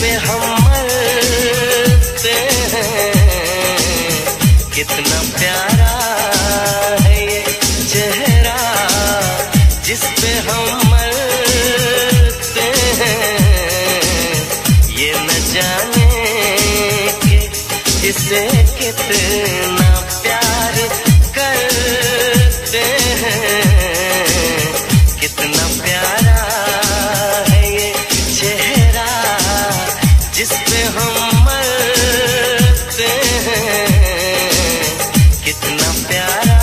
पे हम मरते हैं। कितना प्यारा है ये चेहरा जिस पे हम मरते हैं। ये न जाने कि इसे कितना प्यार करते हैं। कितना प्यारा है ये चेहरा जिस पे हम मरते हैं। कितना प्यारा।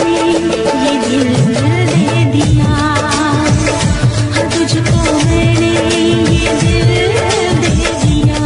ये दिल दे दिया, तुझको मैंने ये दिल दे दिया।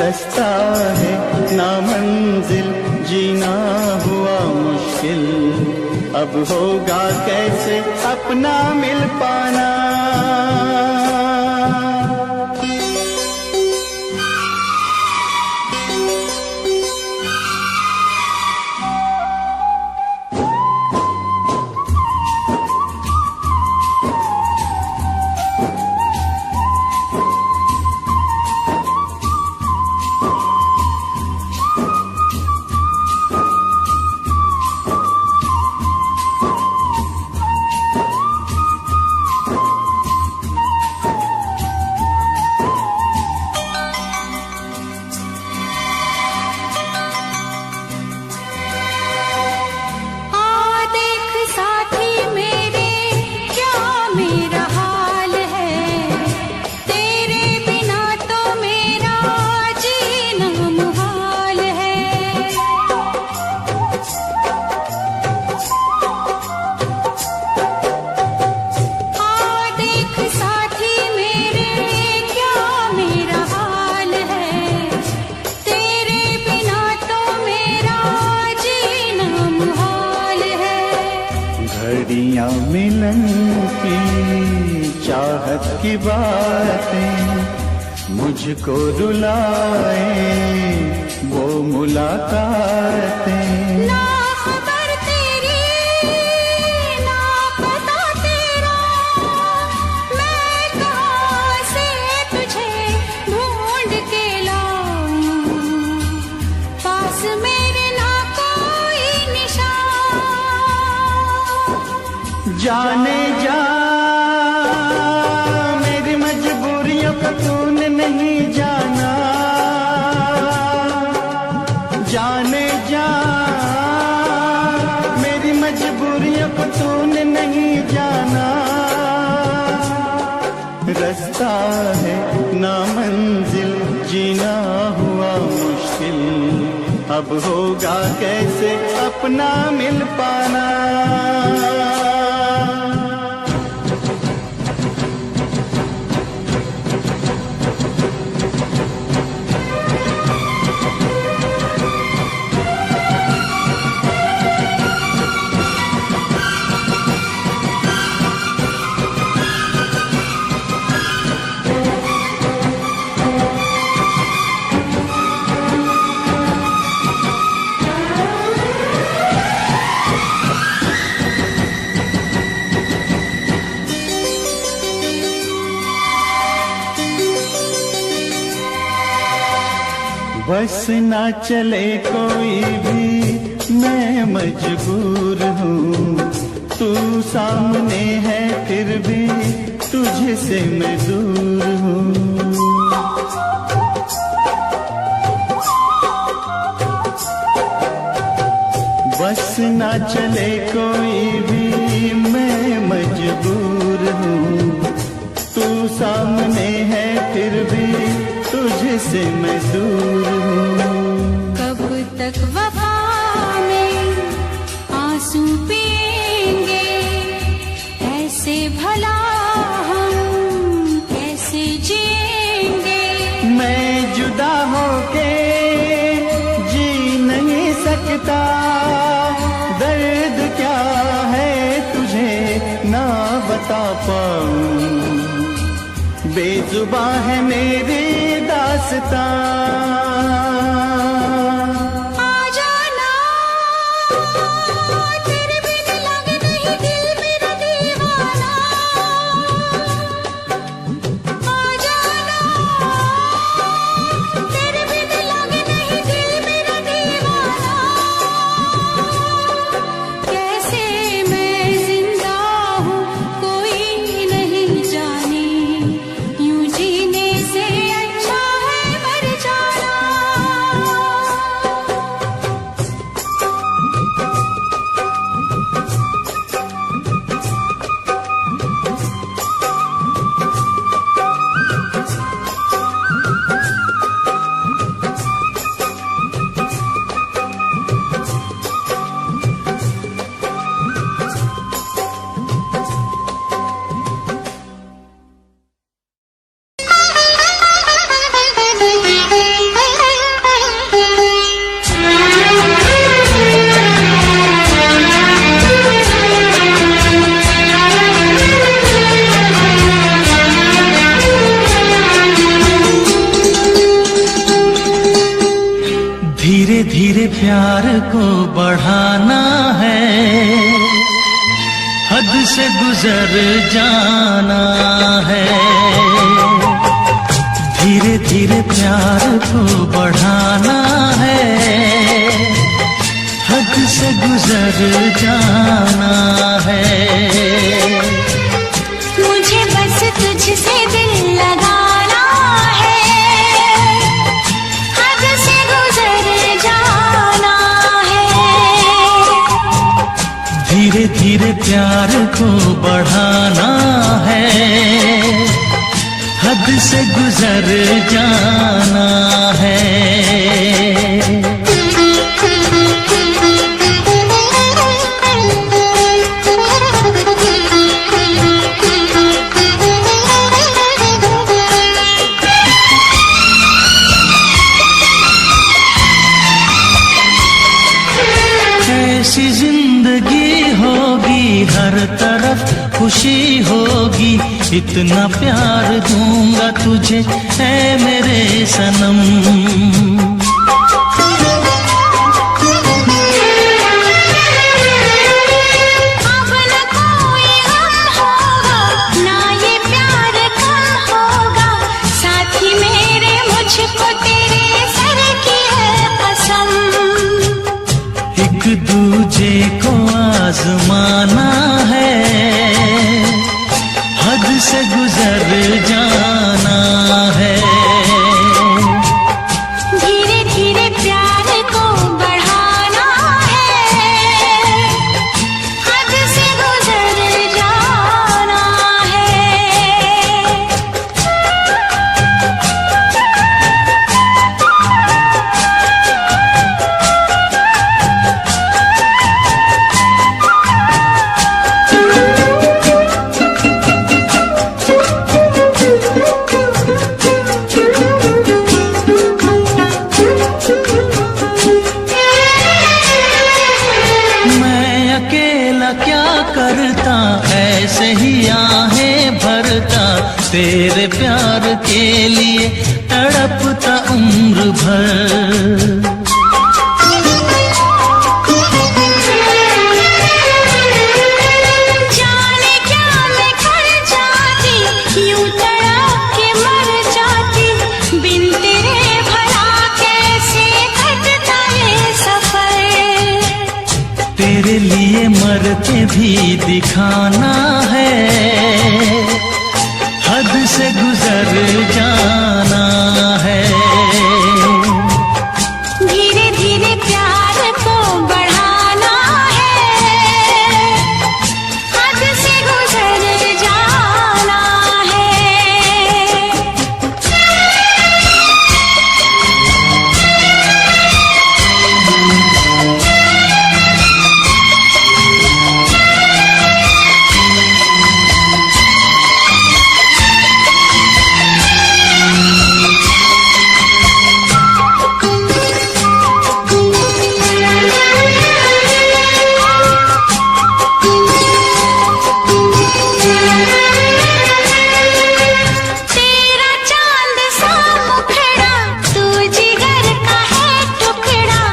रास्ता है ना मंजिल, जीना हुआ मुश्किल, अब होगा कैसे अपना मिल पाना। घड़ियां मिलन की चाहत की बातें मुझको रुलाए, वो मुलाकातें। ना खबर तेरी ना पता तेरा, मैं कहाँ से तुझे ढूंढ के लाऊं, पास मेरे ना कोई निशान। जाने जा मेरी मजबूरियों का तूने नहीं जाना, जाने जा मेरी मजबूरियों को तूने नहीं जाना। रास्ता है ना मंजिल, जीना हुआ मुश्किल, अब होगा कैसे अपना मिल पाना। बस ना चले कोई भी मैं मजबूर हूँ, तू सामने है फिर भी तुझसे मैं दूर हूँ। बस ना चले कोई भी मैं मजबूर हूँ, तू सामने है फिर भी तुझसे मैं दूर हूँ। कब तक वफा में आंसू पिएंगे, ऐसे भला हम कैसे जिएंगे। मैं जुदा होके जी नहीं सकता, दर्द क्या है तुझे ना बता पाऊं, बेजुबां है मेरी दास्तां। यूं जीने से अच्छा है मर जाना। से गुजर जाना है। धीरे धीरे प्यार को बढ़ाना है, हद से गुजर जाना है। मुझे बस तुझसे दिल लगाना है, हद से गुजर जाना है। धीरे धीरे प्यार को बढ़ाना है, हद से गुजर जाना है। ऐसी जिंदगी होगी, हर तरफ खुशी होगी, इतना प्यार दूंगा तुझे ऐ मेरे सनम। अब न कोई गम होगा, ना ये प्यार कम होगा, साथी मेरे मुझको तेरे सर की है कसम। एक दूजे को आजमाना है, हद से गुजर जाना है। धीरे धीरे प्यार को बढ़ाना है, हद से गुजर जाना है। मैं अकेला क्या करता, ऐसे ही आहें भरता, तेरे प्यार के लिए तड़पता उम्र भर। जाने क्या मैं कर जाती, यूं तड़प के मर जाती, बिन तेरे भला कैसे कटता ये सफर। तेरे लिए मर के भी दिखाना है, हद से गुजर जाना है। धीरे धीरे प्यार को बढ़ाना है, हद से गुजर जाना है। तेरा चांद सा मुखड़ा, तू जिगर का है टुकड़ा,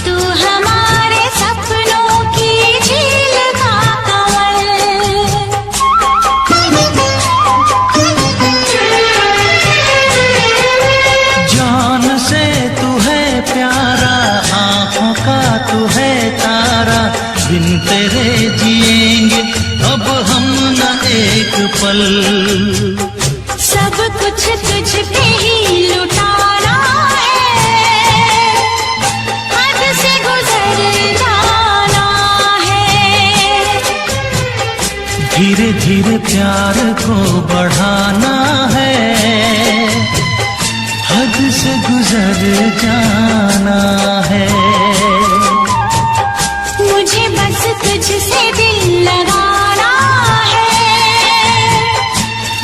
तू हमारे सपनों की झील का कमल। जान से तू है प्यारा, आंखों का तू है तारा, बिन तेरे जिएंगे अब हम न एक पल। सब कुछ तुझ पे ही लुटाना है, हद से गुजर जाना है। धीरे धीरे प्यार को बढ़ाना है, हद से गुजर जाना है। मुझे बस तुझसे दिल लगाना है,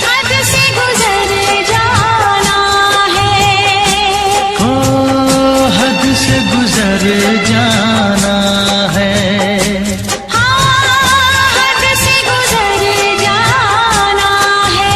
हद से गुजर जाना है। ओ हद से गुजर जाना है। हाँ, हद से गुजर जाना है।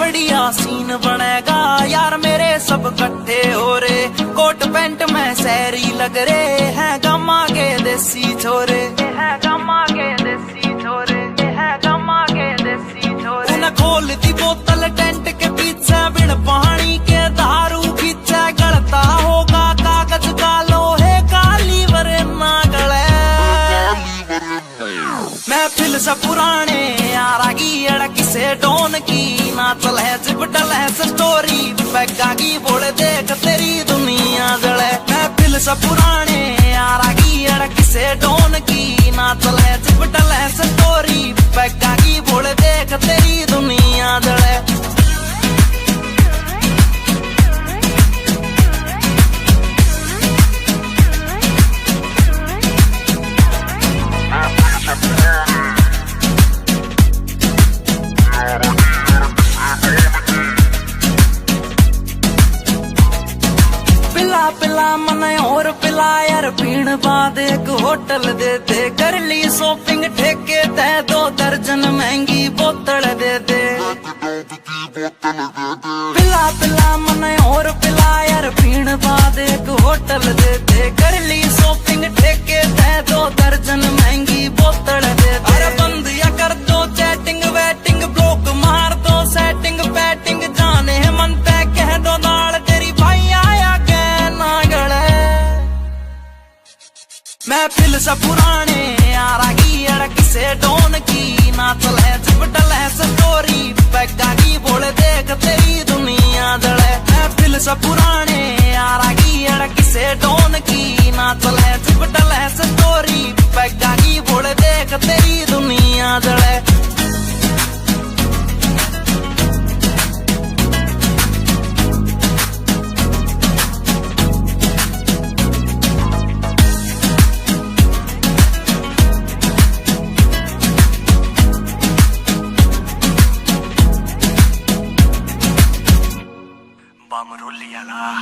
बढ़िया सीन बनेगा यार मेरे सब इकट्ठे हो रे। कोट पैंट में शहरी लग रे हैं गम्मा के देसी छोरे, है गम्मा के देसी छोरे, है गम्मा के देसी छोरे। उन्हें खोल दी बोतल टेंट के पीछे बिन पानी के दारू खींचे गलता होगा कागज का लोहे का लीवर ना गले। महफिल से पुराने यारा की अड़क से डोन की ना चले चिपटल है स्टोरी पैगा की बोल देख तेरी दुनिया जले। महफिल से पुराने यारा की अड़क से डोन की ना चले चिपटल है स्टोरी पैगा की बोल देख तेरी दुनिया जले। पिला पिला मन और पिला यार पीण बाद एक होटल दे दे कर ली शॉपिंग ठेके तय 2 दर्जन महंगी बोतल दे दे। पिला पिला मन और पिला यार पीण बाद एक होटल दे दे कर ली शॉपिंग ठेके तय 2 दर्जन महंगी बोतल दे दे। अरे बंद या कर दो चैटिंग वेटिंग ब्लॉक मार दो सेटिंग पैटिंग जाने मन तय कह दो नाल तेरी भाई आया ना गले। महफिल से पुराने यारा की अड़क से डोन की ना चले चिपटल है स्टोरी पैगा की बोल देख तेरी दुनिया जले। महफिल से पुराने यारा की अड़क से डोन की ना चले चिपटल है स्टोरी पैगा की बोल देख तेरी दुनिया जले।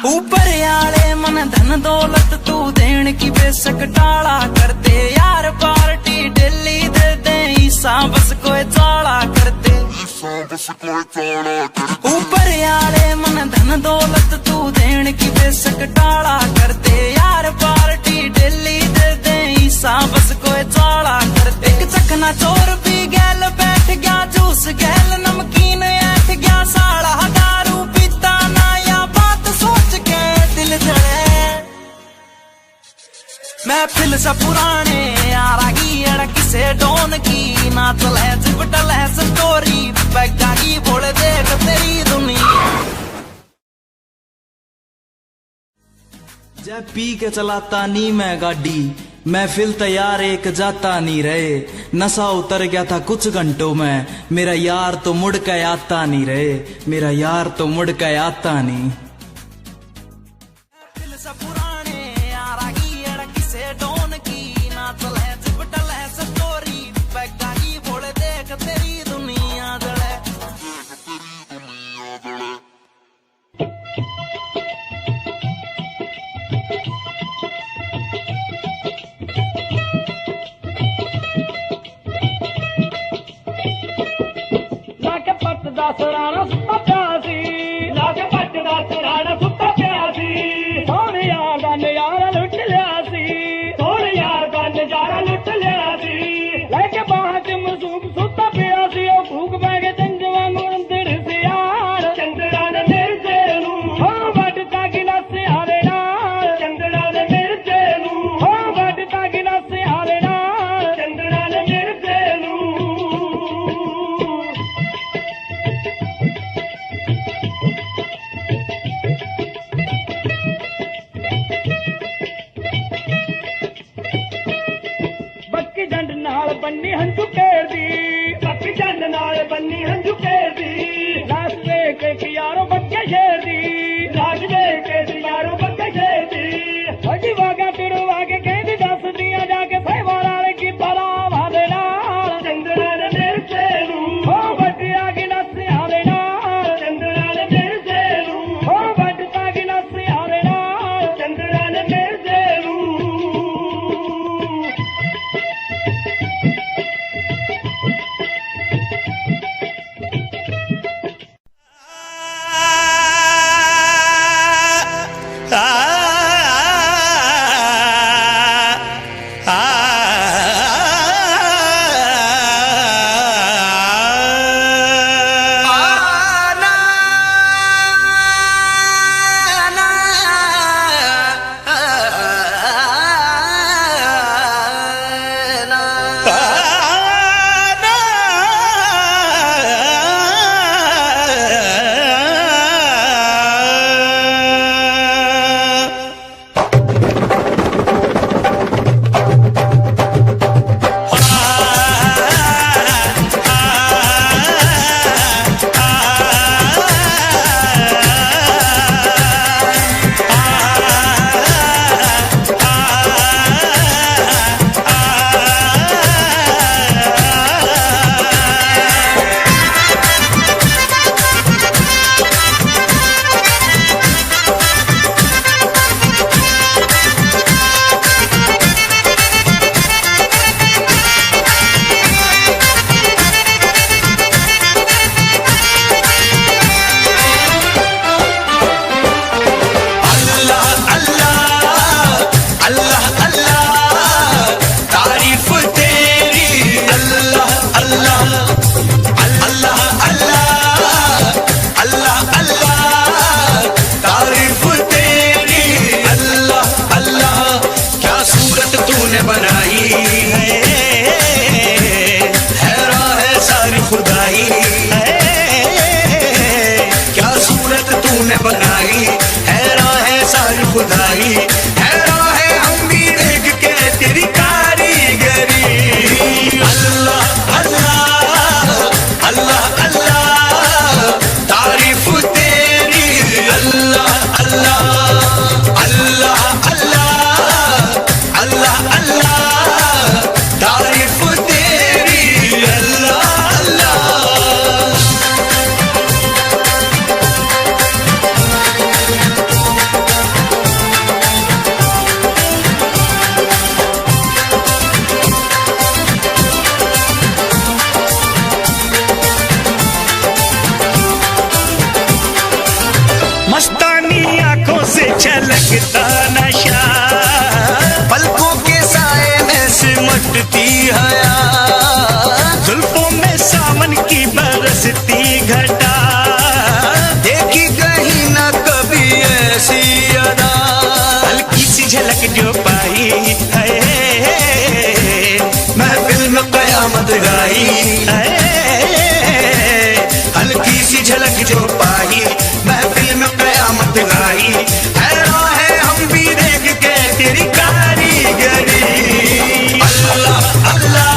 ऊपर आले मन धन दौलत तू देन की बेशक टाला कर दे यार पार्टी डेली दे दे ईसा बस कोई चाला कर दे। ऊपर आले मन धन दौलत तू देन की बेशक टाला कर दे यार पार्टी डेली दे दे ईसा बस कोई चाला कर दे। एक चखना चोर भी गैल बैठ गया जूस गैल नमकीन ऐठ गया साला दारू पीता ना या बात सोच के दिल जले। महफिल से पुराने यारा की अड़क से डोन की ना चले चिपटल है स्टोरी पैगा की बोल देख तेरी दुनिया। जब पी के चलाता नी मैं गाड़ी महफिल तैयार एक जाता नहीं रहे। नशा उतर गया था कुछ घंटों में मेरा यार तो मुड़ के आता नहीं रहे, मेरा यार तो मुड़ के आता नहीं। सराना सुता प्यासी लाके पट दा सराना सुता प्यासी सोने यार दा नजारा लुट लिया सी, सोने यार दा नजारा लुट लिया सी। लेके बाहर च मसूम सुता प्यासी ओ भूख बैगे चंजवा अंदर से यार चंद्रा ने मिर्जे नू हो वटता गिलास हारे नाल चंद्रा ने मिर्जे नू हो वटता गिलास हारे नाल चंद्रा ने मिर्जे नू। हया, जुल्फों में सावन की बरसती घटा, देखी कहीं ना कभी ऐसी अदा। हल्की सी झलक जो पाई है, महफिल में कयामत गाई, हल्की सी झलक जो पाई, महफिल में कयामत गाई। हैरान है हम भी देख के तेरी कारीगरी। अल्लाह अल्लाह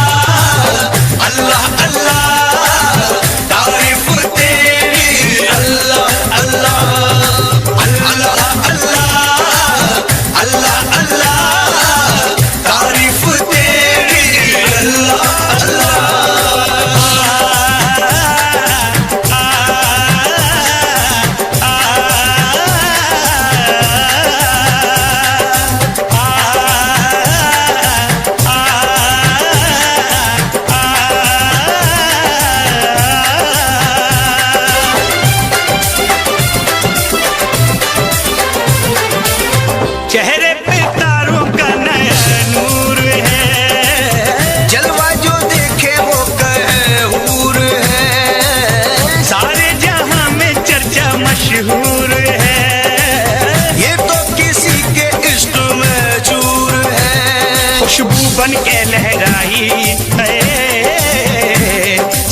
अल्लाह अल्लाह तारीफ तेरी। अल्लाह अल्लाह अल्लाह अल्लाह अल्लाह अल्लाह तारीफ तेरी। अल्लाह चेहरे पे तारों का नया नूर है, जलवा जो देखे वो कहे हूर है। सारे जहां में चर्चा मशहूर है, ये तो किसी के इश्क में चूर है। खुशबू बन के लहराई है,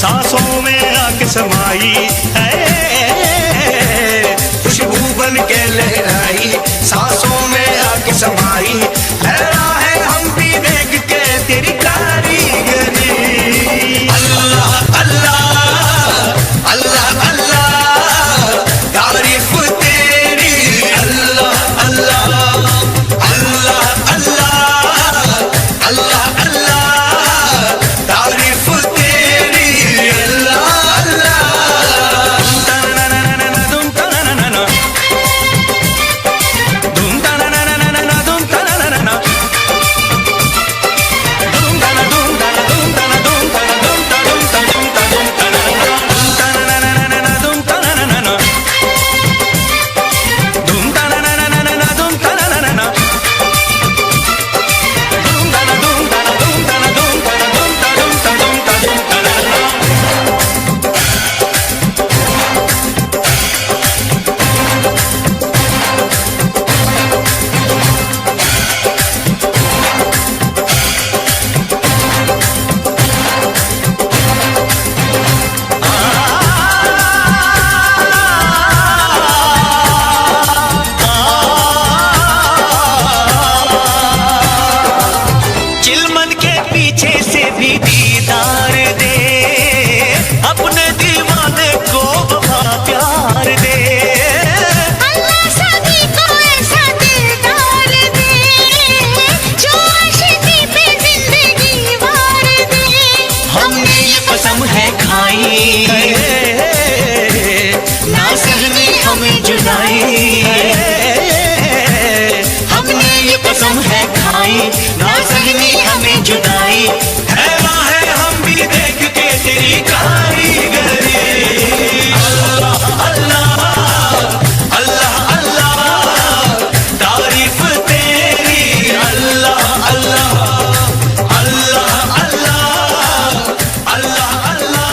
सांसों में आके समाई है, खुशबू बन के लहराई, सांसों में आके समाई। हैरान है हम भी देख के तेरी कारीगरी। अल्लाह अल्लाह अल्लाह अल्लाह तारीफ तेरी। अल्लाह अल्लाह अल्लाह अल्लाह अल्लाह अल्लाह तारीफ तेरी। अल्लाह अल्लाह धूम तनाना, धूम तनाना, धूम तनाना, धूम तना, धूम तना, धूम तना, धूम तना, धूम तना, धूम तना, धूम तनाना, धूम तनाना, धूम तनाना, धूम तनाना, धूम तना, धूम तना, धूम तना, धूम तना, धूम तना, धूम तना, धूम तना, धूम तनाना। चिलमन के पीछे से भी दीदार दे, अपने दीवाने को वफा प्यार दे। अल्लाह सभी को ऐसा दिलदार दे, जो आशिकी पे जिंदगी वार दे। हमने ये कसम है खाई, ना सहनी हमें जुदाई। हमने ये कसम है खाई, ना सहनी हमें जुदाई। हैरान है हम भी देख के तेरी कारीगरी। अल्लाह अल्लाह अल्लाह अल्लाह तारीफ तेरी। अल्लाह अल्लाह अल्लाह अल्लाह अल्लाह अल्लाह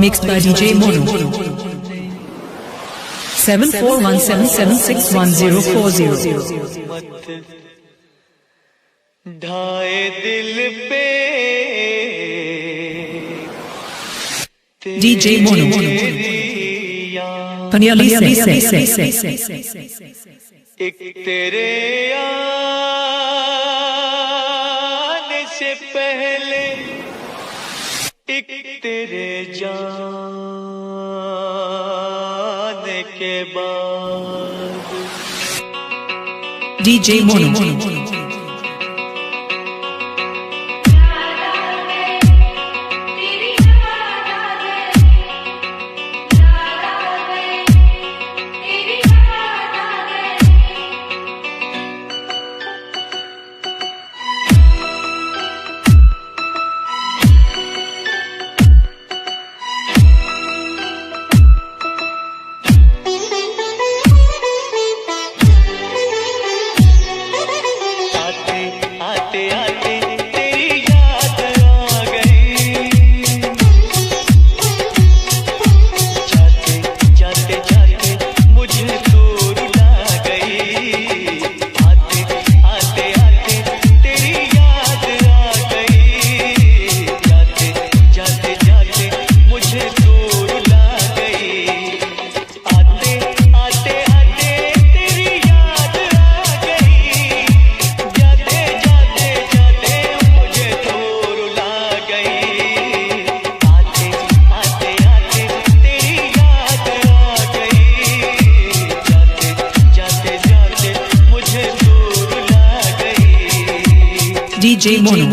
Mixed by DJ Mono. 7417761040. ढाए दिल पे DJ Mono. Panyali say. एक तेरे आने से पहले एक तेरे जाने के बाद DJ Mono. DJ Mono.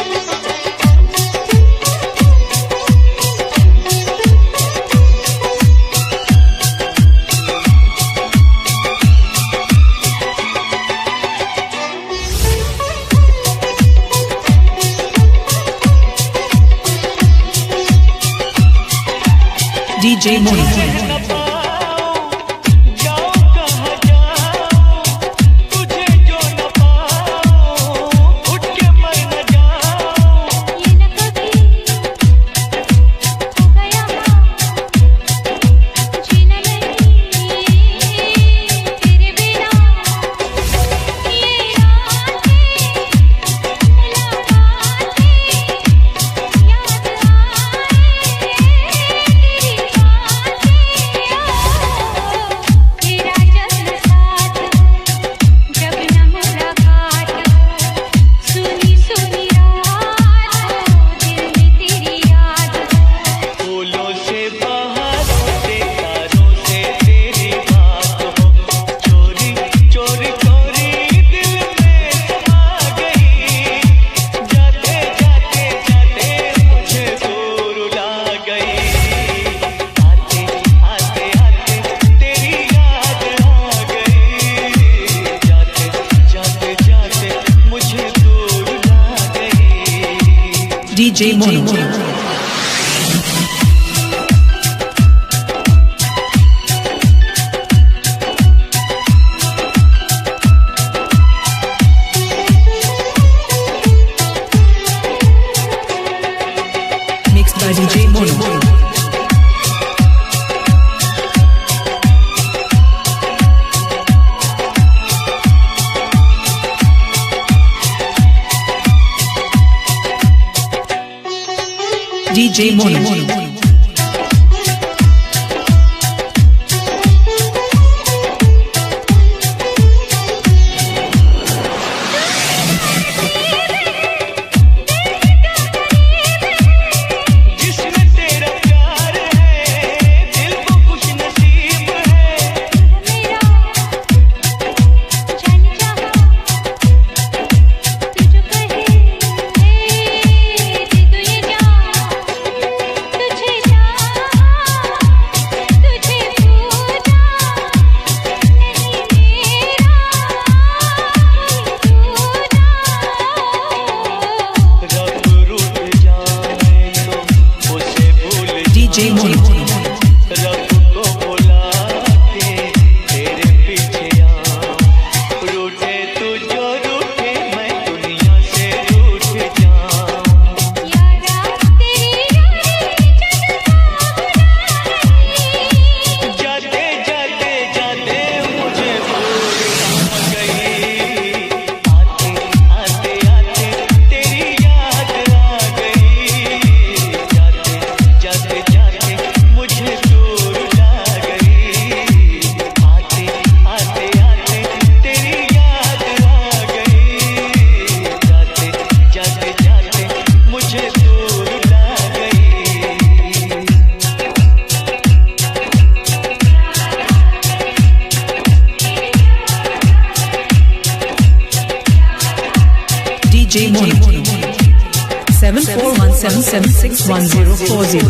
DJ Mono. DJ Mono. DJ Mono. Mixed by DJ Mono. DJ Mono. तुझे DJ Mono. रब को बुला के तेरे पीछे आऊं, रूठे तू जो रूठे मैं दुनिया से रूठ जाऊं। यारा तेरी जाते जाते जाते मुझे भूल ना गई, आते आते आते तेरी याद आ गई। जाते जाते जाते मुझे दूर ला गई, आते आते आते तेरी याद आ गई। जाते जाते जाते मुझे दूर ला गई। DJ Mono. 7417761040.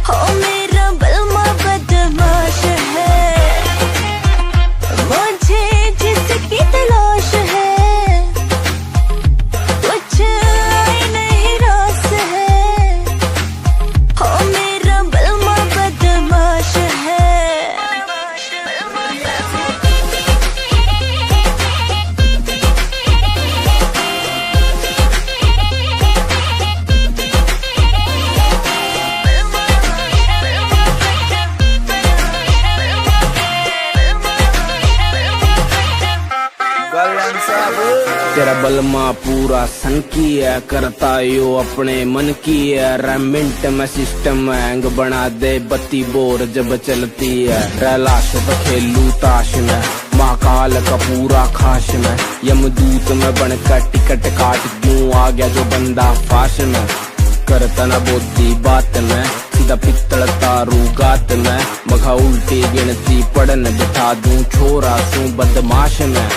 हो मेरा बलमा बदमाश है, मुझे जिसकी तलाश है कुछ आई नहीं रास है, हो मेरा बलमा बदमाश है। तेरा बलमा पूरा सन की है, करता यो अपने मन की है, रेमिंट में सिस्टम हैंग बना दे बत्ती बोर जब चलती है, रैलाश पे खेलू ताश में, महाकाल का पूरा खाश में, यमदूत में बनकर टिकट काट क्यों आ गया जो बंदा फाश में, करता ना बोधी बात में, सीधा पित्तल तारू गात में, मघा उल्टी गिनती पढ़न बिठा दूं छोरा सू बदमाश में।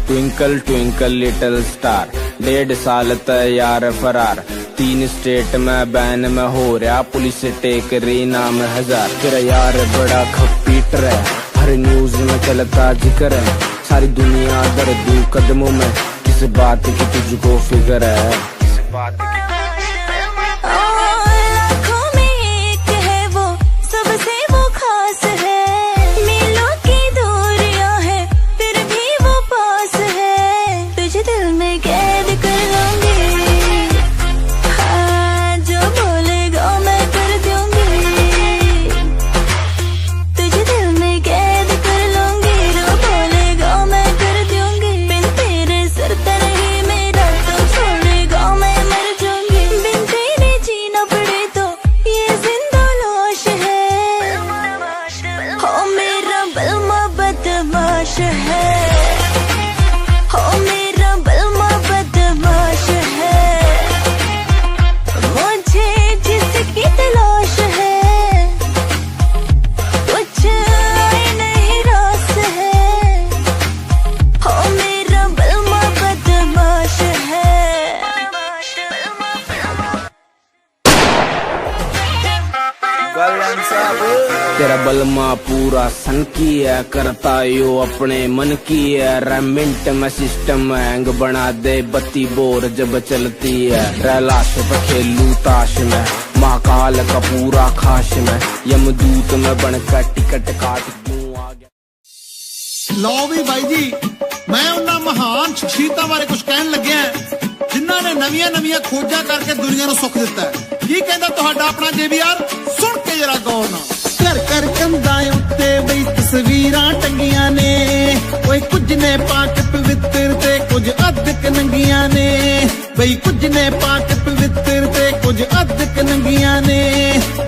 ट्विंकल ट्विंकल लिटिल स्टार, 1.5 साल तैयार फरार, 3 स्टेट में बैन में हो रहा, पुलिस टेक रही नाम 1000। तेरा यार बड़ा खपीटर है, हर न्यूज में चलता जिक्र है, सारी दुनिया दर्दू कदमों में, किस बात की तुझको फिक्र है, किस बात की लाखों में एक है वो, सबसे वो खास है, मीलों की दूरियां है फिर भी वो पास है, तुझे दिल में कैद कर लूंगी, हाँ जो बोलेगा मैं कर दूंगी, तुझे दिल में कैद कर लूंगी, जो बोलेगा मैं कर दूंगी, बिन तेरे सर तर ही मेरा तो छोड़ेगा मैं मर जाऊंगी, बिन तेरे जीना पड़े तो ये जिंदा लाश है, हो मेरा बलमा बदमाश है, हो मेरा बलमा बदमाश है, मुझे जिसकी तलाश है कुछ आई नहीं रास है, हो मेरा बलमा बदमाश है। तेरा बलमा पूरा सन की है, करता यो अपने मन की है, रेमिंट में सिस्टम हैंग बना दे बत्ती बोर जब चलती है, रैलाश पे खेलू ताश में, महाकाल का पूरा खाश में, यमदूत में बनकर टिकट काट क्यों आ गया। ਲਓ ਵੀ ਬਾਈ ਜੀ, ਮੈਂ ਉਹਨਾਂ ਮਹਾਨ ਸ਼ਖਸੀਅਤਾਂ ਬਾਰੇ ਕੁਝ ਕਹਿਣ ਲੱਗਿਆ ਜਿਨ੍ਹਾਂ ਨੇ ਨਵੀਆਂ ਖੋਜਾਂ ਕਰਕੇ ਦੁਨੀਆ ਨੂੰ ਸੁੱਖ ਦਿੱਤਾ ਹੈ। ਕੀ ਕਹਿੰਦਾ ਤੁਹਾਡਾ ਆਪਣਾ JBR, ਸੁਣ ਕੇ ਜਰਾ ਗੌਰ ਨਾਲ। ਘਰ ਘਰ ਕੰਧਾਂ ਉੱਤੇ ਬਈ ਤਸਵੀਰਾਂ ਟੰਗੀਆਂ ਨੇ, ਓਏ ਕੁਝ ਨੇ ਪਾਕ ਪਵਿੱਤਰ ਤੇ ਕੁਝ ਅਧਿਕ ਨੰਗੀਆਂ ਨੇ, ਬਈ ਕੁਝ ਨੇ ਪਾਕ ਪਵਿੱਤਰ ਤੇ ਕੁਝ ਅਧਿਕ ਨੰਗੀਆਂ ਨੇ,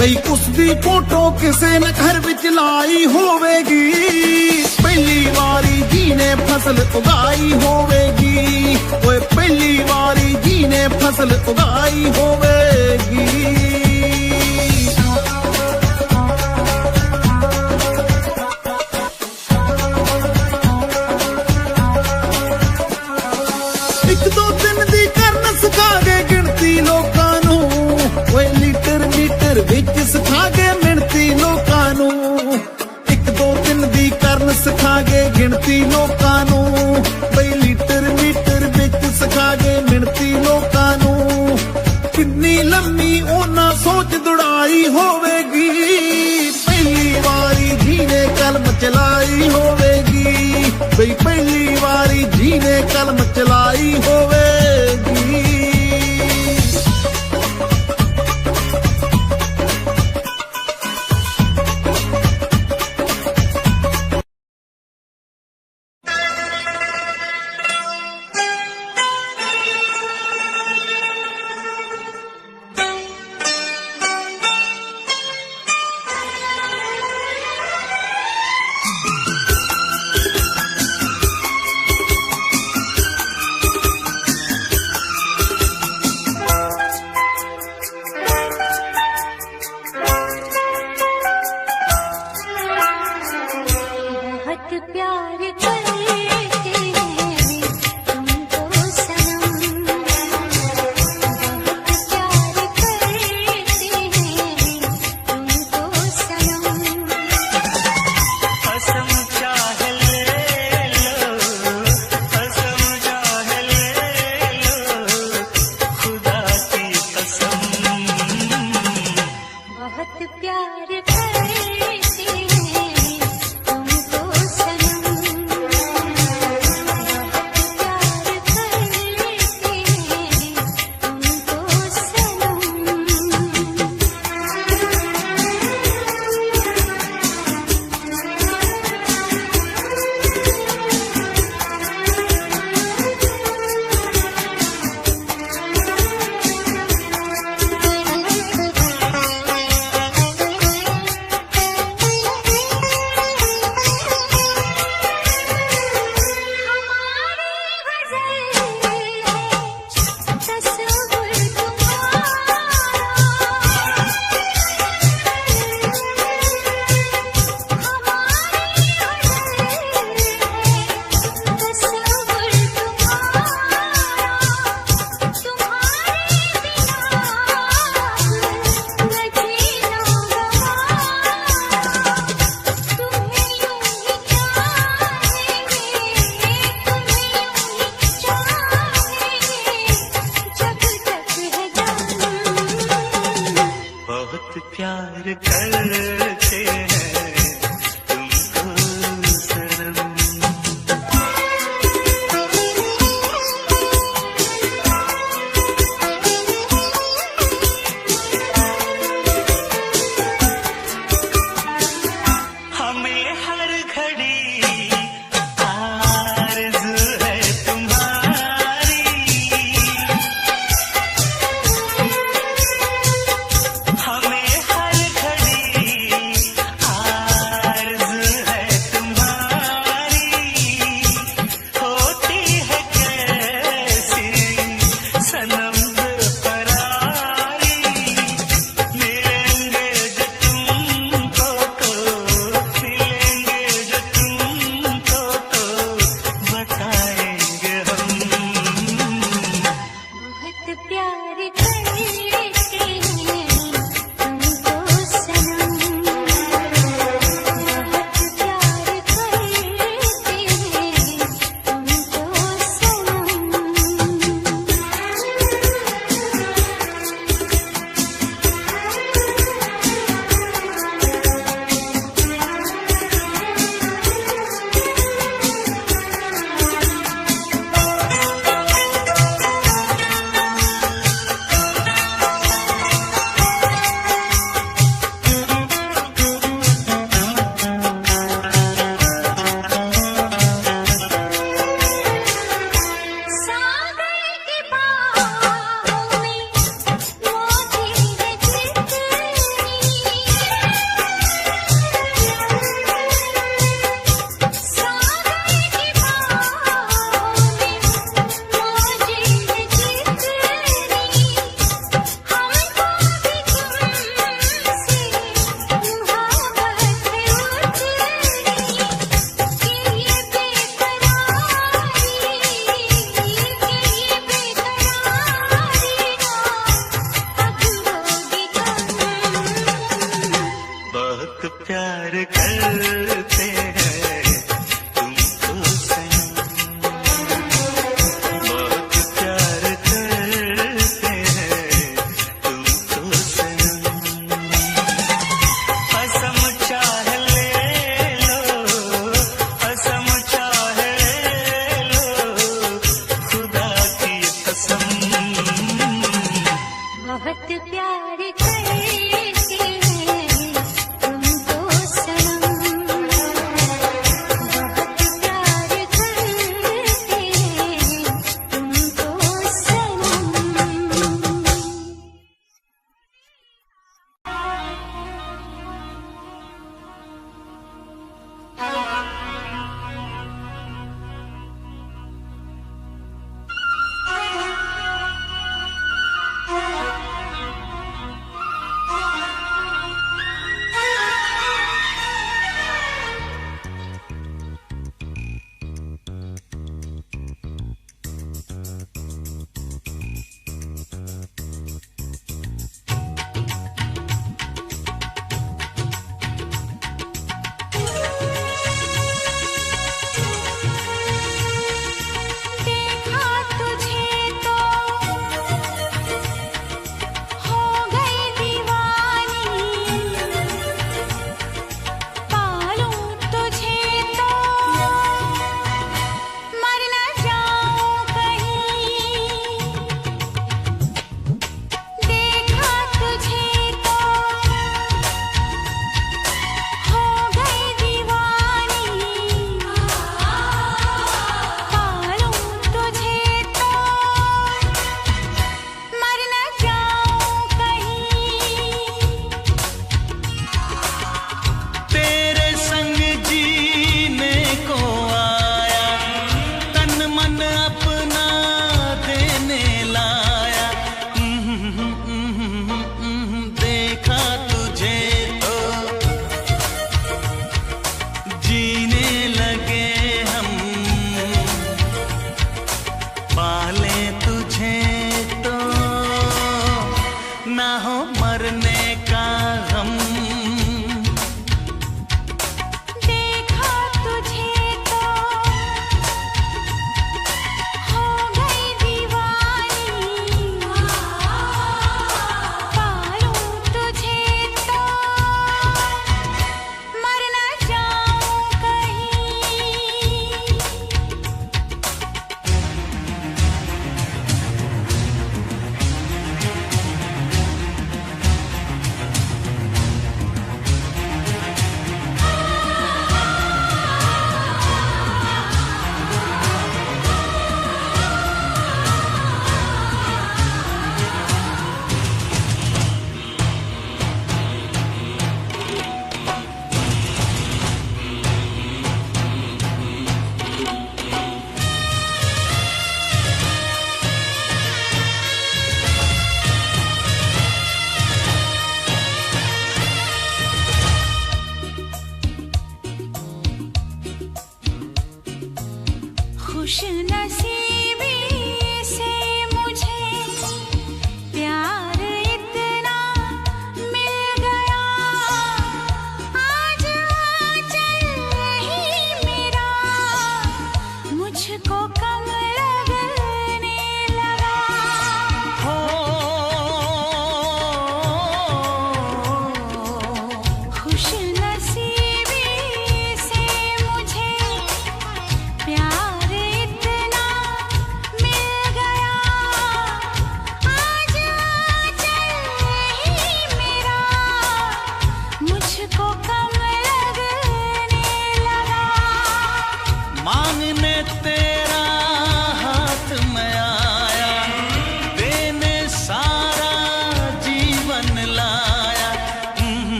ਬਈ ਉਸ ਦੀ ਫੋਟੋ ਕਿਸੇ ਨੇ ਘਰ ਵਿੱਚ ਲਾਈ ਹੋਵੇਗੀ, ਪਹਿਲੀ ਵਾਰੀ ਜੀ ਨੇ ਫਸਲ ਉਗਾਈ ਹੋਵੇਗੀ, ਓਏ ਪਹਿਲੀ ਵਾਰੀ ਜੀ ਨੇ ਫਸਲ ਉਗਾਈ ਹੋਵੇਗੀ। ਇੱਕ ਦੋ ਦਿਨ ਦੀ ਕਰਨ ਸਿਖਾਗੇ ਗਿਣਤੀ ਲੋਕਾਂ ਨੂੰ, ਓਏ ਲੀਟਰ ਮੀਟਰ ਵਿੱਚ ਸਿਖਾਗੇ ਮਿਣਤੀ ਲੋਕਾਂ ਨੂੰ, ਇੱਕ ਦੋ ਦਿਨ ਦੀ ਕਰਨ ਸਿਖਾਗੇ ਗਿਣਤੀ ਲੋਕਾਂ ਨੂੰ, ਬਈ ਲੀਟਰ ਮੀਟਰ ਵਿੱਚ ਸਿਖਾਗੇ ਮਿਣਤੀ ਲੋਕਾਂ ਨੂੰ, ਕਿੰਨੀ ਲੰਮੀ ਉਹਨਾਂ ਸੋਚ ਦੁੜਾਈ ਹੋਵੇਗੀ, ਪਹਿਲੀ ਵਾਰੀ ਜੀ ਨੇ ਕਲਮ ਚਲਾਈ ਹੋਵੇਗੀ, ਬਈ ਪਹਿਲੀ ਵਾਰੀ ਜੀ ਨੇ ਕਲਮ ਚਲਾਈ ਹੋਵੇਗੀ। बहुत प्यार करते हैं तुमको सनम, बहुत प्यार करते हैं तुमको सनम। बहुत प्यार करते हैं तुमको सनम। हमें हर घड़ी आरज़ू है तुम्हारी, हमें हर घड़ी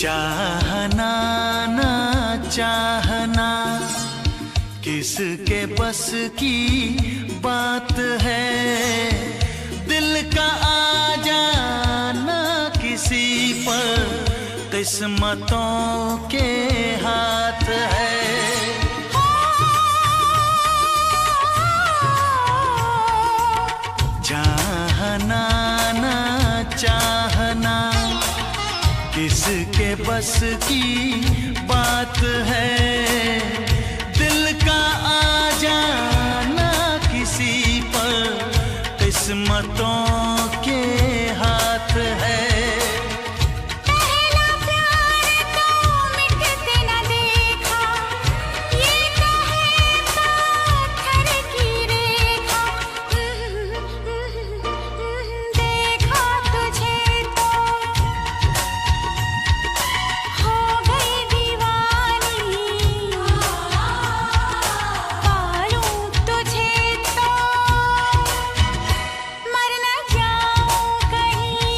चाहना ना चाहना किसके बस की बात है, दिल का आ जाना किसी पर किस्मतों के हाथ है। चाहना ना चाहना किसके बस की बात है, दिल का आ जाना किसी पर किस्मतों के हाथ है। पहला प्यार तो मिटते न देखा, ये कहे पत्थर की रेखा। देखा तुझे तो हो गई दीवानी, पालूं तुझे तो मर न जाऊं कहीं।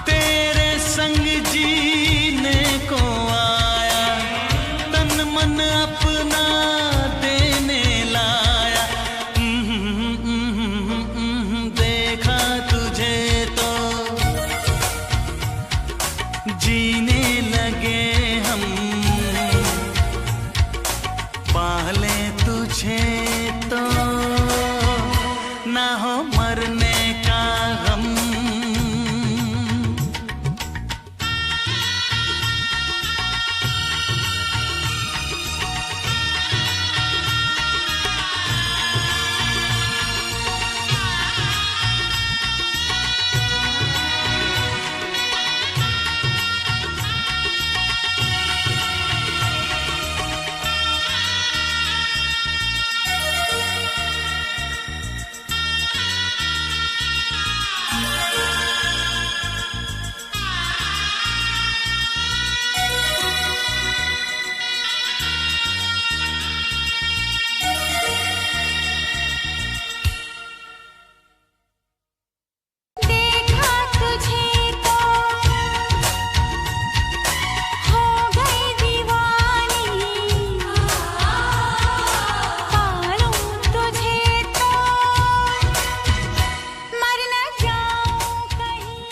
तेरे संग जीने को आया, तन मन अपना देने लाया। देखा तुझे तो जीने लगे हम, पाले तुझे तो ना हो मरने का गम। देखा तुझे तो हो गई दीवानी, पालूं तुझे तो मर न जाऊं कहीं।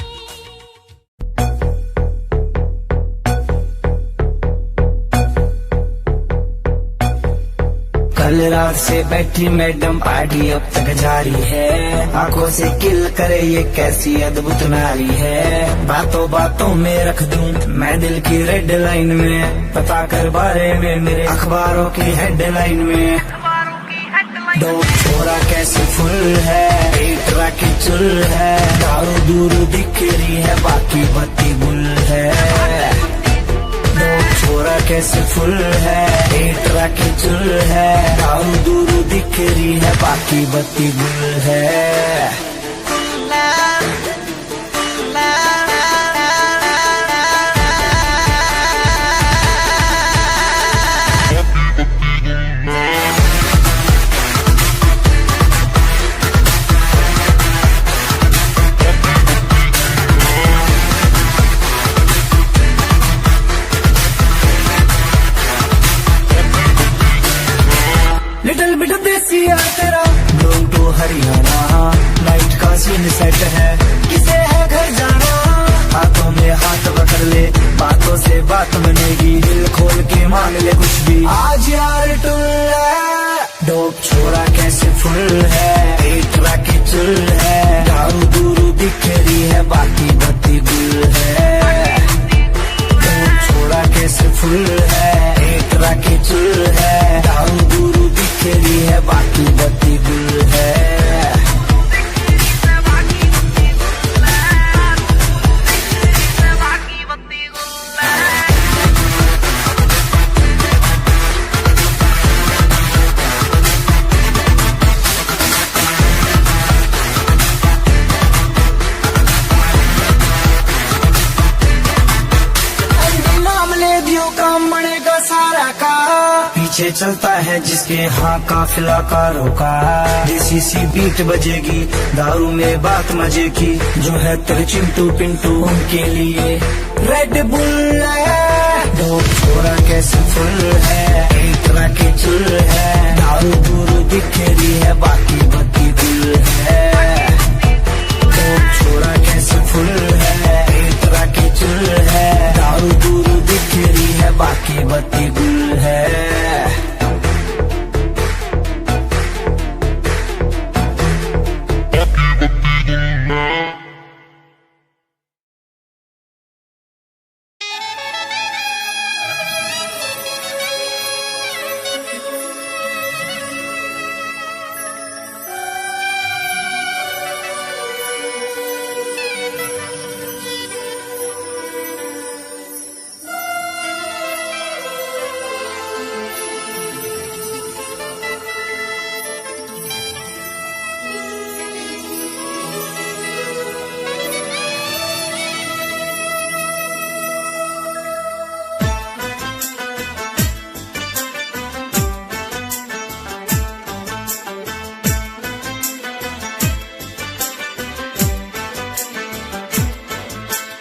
कल रात से बैठी मैडम पार्टी अब तक जारी है, आंखों से किल करे ये कैसी अद्भुत नारी है। बातों बातों में रख दूं मैं दिल की रेड लाइन में, पता कर बारे में मेरे अखबारों की हेडलाइन में। दो छोरा कैसे फुल है, एक राखी चुल है, दारू दूर दिख रही है बाकी बत्ती गुल है। दो छोरा कैसे फुल है, एक राखी चुल है, दारू दूर दिख रही है बाकी बत्ती गुल है। लिटिल बिट देसी है तेरा लोग तो हरियाणा, नाइट का सीन सेट है किसे है घर जाना। हाथों में हाथ पकड़ ले बातों से बात बनेगी, दिल खोल के मांग ले कुछ भी आज यार टुल है। डोप छोरा कैसे फुल है, एक राखी चुल है, दारू दूरू दिख रही है बाकी बत्ती गुल है। डोप छोरा कैसे फुल है, एक राखी चुल है, दारू दूरू दिख रही है बाकी बत्ती गुल है। पीछे चलता है जिसके हाँ काफिला कारों का। देसी सी बीट बजेगी, दारू में बात मजे की, जो है तेरे चिंटू पिंटू उनके लिए रेड बुल है। दो छोरा कैसे फुल है, एक तरह के चुल है, दारू दूर दिख रही है बाकी बत्ती गुल है। दो छोरा कैसे फुल है, एक तरह के चुल है, दारू दूर दिख रही है बाकी बत्ती गुल है।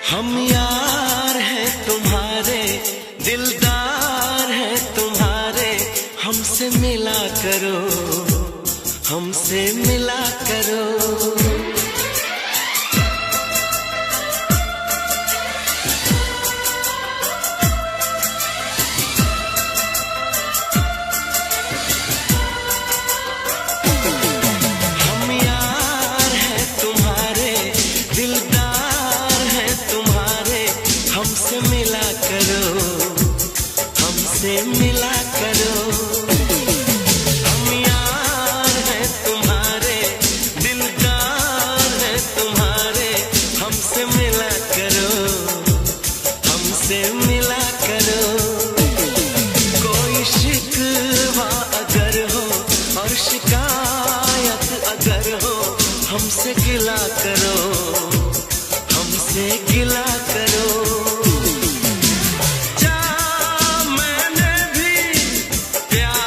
हम यार हैं तुम्हारे, दिलदार हैं तुम्हारे, हमसे मिला करो, हमसे मिला करो। हम यार हैं तुम्हारे, दिलदार हैं तुम्हारे, हमसे मिला करो, हमसे मिला करो। हम यार हैं तुम्हारे, दिलदार हैं तुम्हारे, हमसे मिला करो, हमसे मिला करो। कोई शिकवा अगर हो और शिकायत अगर हो, हमसे गिला करो, हमसे गिला करो। मैंने भी प्यार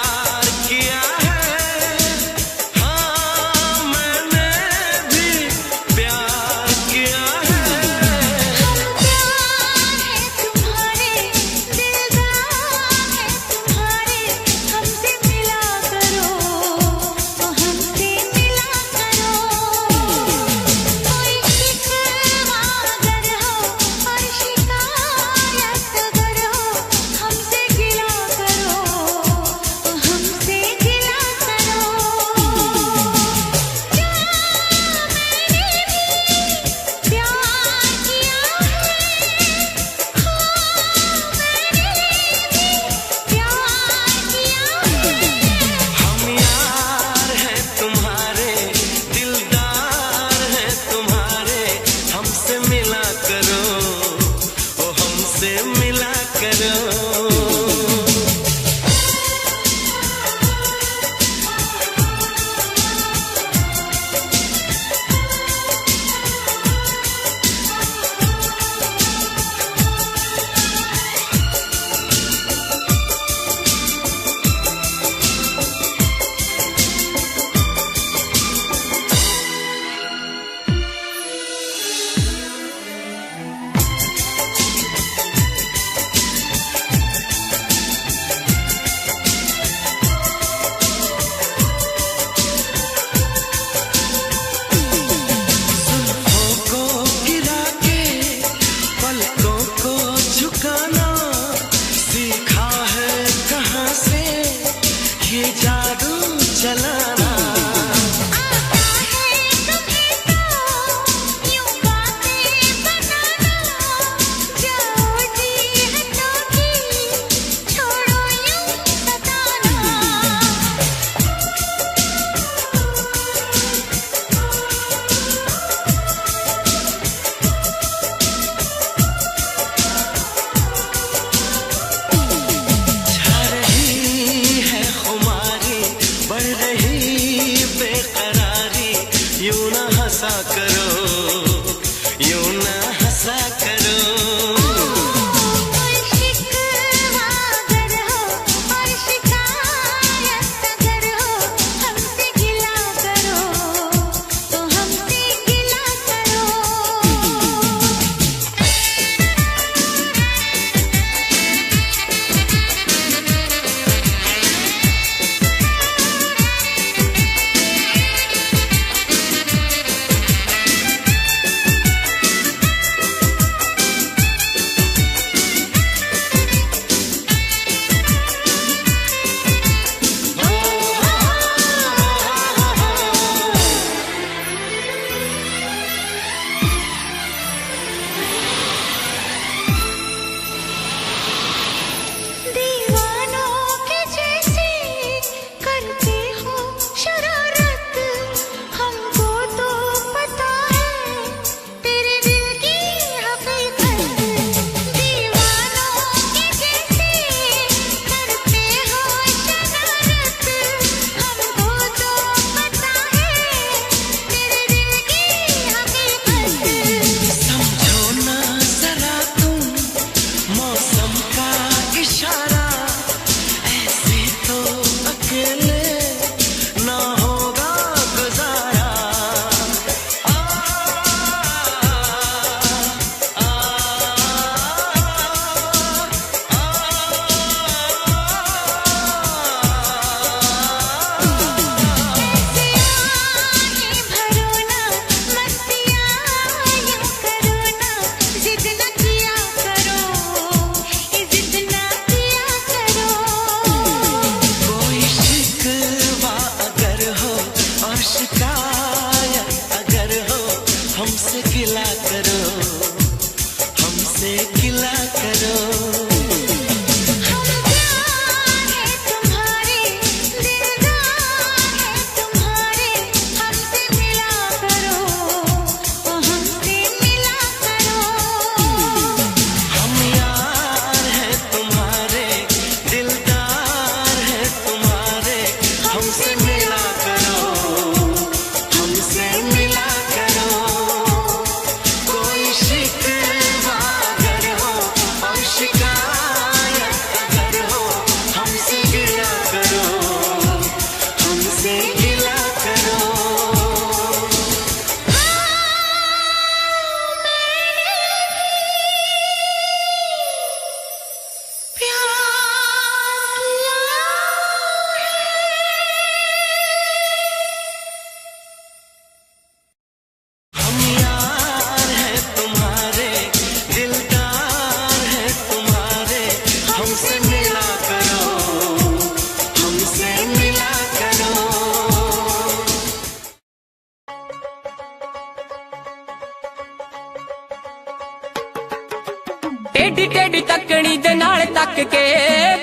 टेढ़ी टेढ़ी तकनी दे नाल तक के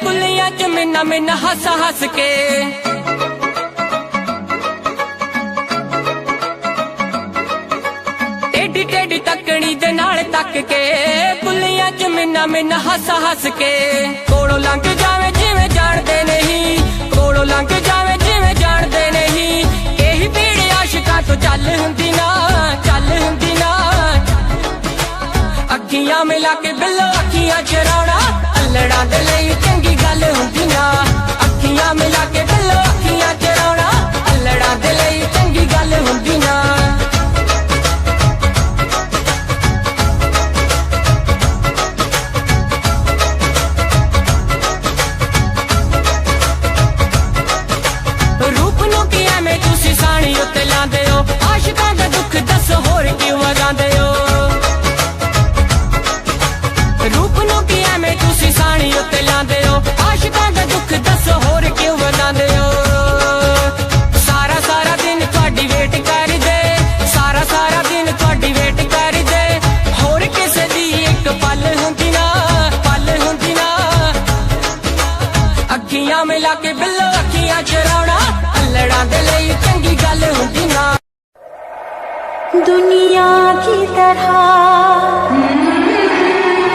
बुलियां च मिन्ना मिन्ना हस हस के टेढ़ी टेढ़ी तकनी दे नाल तक के बुलियां च मिन्ना मिन्ना हस हस के कोलों लंघ जावे जिवें जाणदे नहीं कोलों लंघ जावे जिवें जाणदे नहीं यही भीड़ आशिकां तो चल हुंदी ना अखियां मिला के बिल्लो अखियां चराउणा अल्लड़ां दे लई चंगी गल हुंदी ना अखियां मिला के बिल्लो अखियां चराउणा अल्लड़ां दे लई चंगी गल हुंदी ना रूप नूं की एवें तुसीं साणी उत्ते लांदे हो आशिकां दा दुख दस होर क्यों वगांदे हो रूप नूं की एवें तुसीं साणी उत्ते लांदे हो आशिकां दा दुख दस होर क्यों वगांदे हो सारा सारा दिन तुहाडी वेट करदे सारा सारा दिन तुहाडी वेट करदे होर किसे दी एक पल हुंदी ना अखियां मिला के बिल्लो अखियां चराउणा अल्लड़ां दे लई चंगी गल हुंदी ना दुनिया की तरह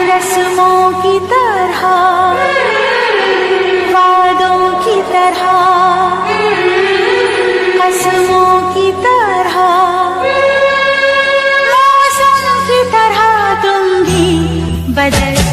रस्मों की तरह वादों की तरह कसमों की तरह मौसम की तरह तुम भी बदल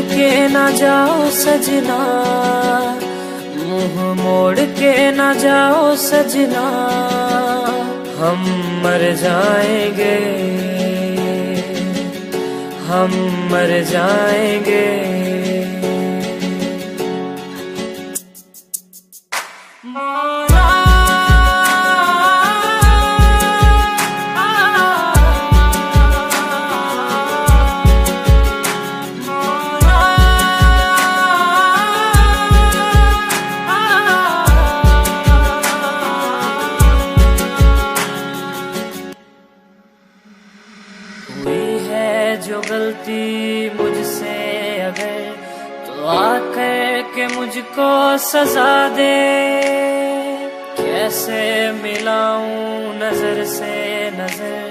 के ना जाओ सजना, मुंह मोड़ के ना जाओ सजना, हम मर जाएंगे, हम मर जाएंगे। जो गलती मुझसे अगर तो आकर के मुझको सजा दे, कैसे मिलाऊं नजर से नजर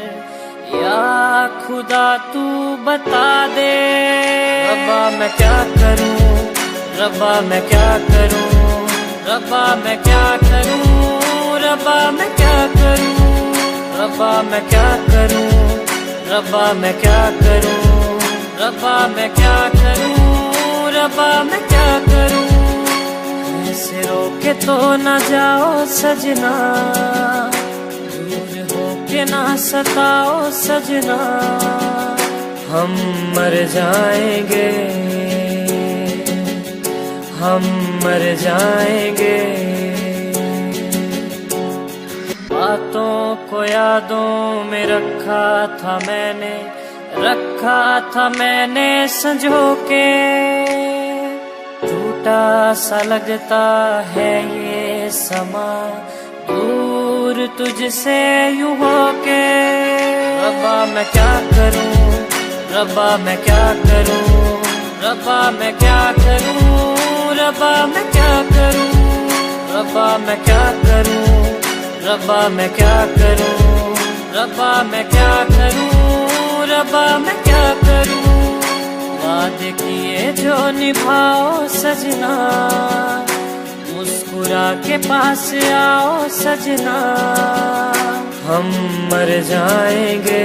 या खुदा तू बता दे। रब्बा मैं क्या करूं, रब्बा मैं क्या करूं, रब्बा मैं क्या करूं, रब्बा मैं क्या करूं, रब्बा मैं क्या करूं, रब्बा मैं क्या करूं, रब्बा मैं क्या करूं, रब्बा मैं क्या करूं। ऐसे रोके तो न जाओ सजना, दूर होके ना सताओ सजना, हम मर जाएंगे, हम मर जाएंगे। बातों को यादों में रखा था मैंने, रखा था मैंने संजो के, टूटा सा लगता है ये समा दूर तुझसे यूं होके। रब्बा मैं क्या करूं, रब्बा मैं क्या करूं, रब्बा मैं क्या करूं, रब्बा मैं क्या करूं, रब्बा मैं क्या करूं, रब्बा मैं क्या करूं, रब्बा मैं क्या करूं, रब्बा मैं क्या करूं। वादे किए जो निभाओ सजना, मुस्कुरा के पास आओ सजना, हम मर जाएंगे,